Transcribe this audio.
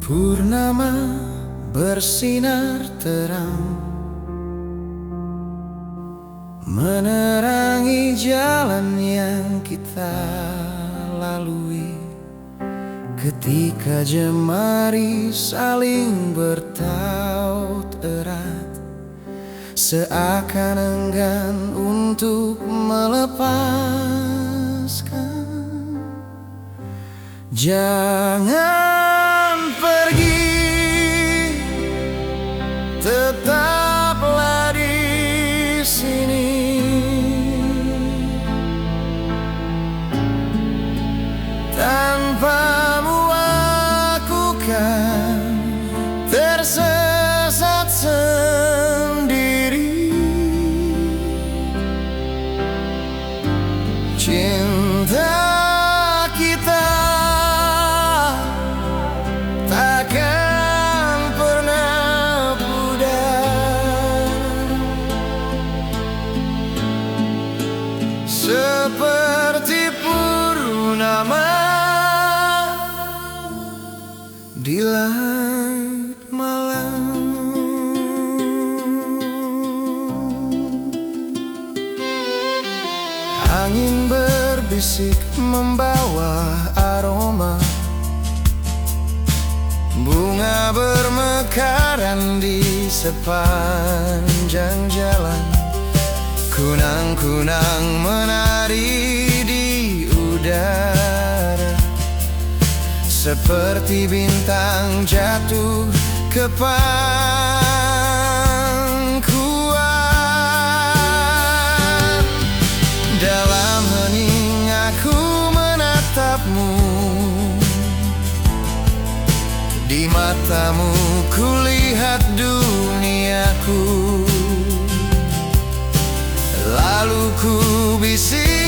Purnama bersinar terang, menerangi jalan yang kita lalui. Ketika jemari saling bertaut erat, seakan enggan untuk melepaskan. Jangan pergi, tetaplah di sini. Tanpamu aku kan tersesat sendiri. Cinta kita takkan pernah pudar, seperti purnama di langit malam. Angin berbisik membawa aroma, bunga bermekaran di sepanjang jalan. Kunang-kunang menari di udara, seperti bintang jatuh ke pangkuan. Dalam hening aku menatapmu, di matamu kulihat duniaku. Lalu ku bisik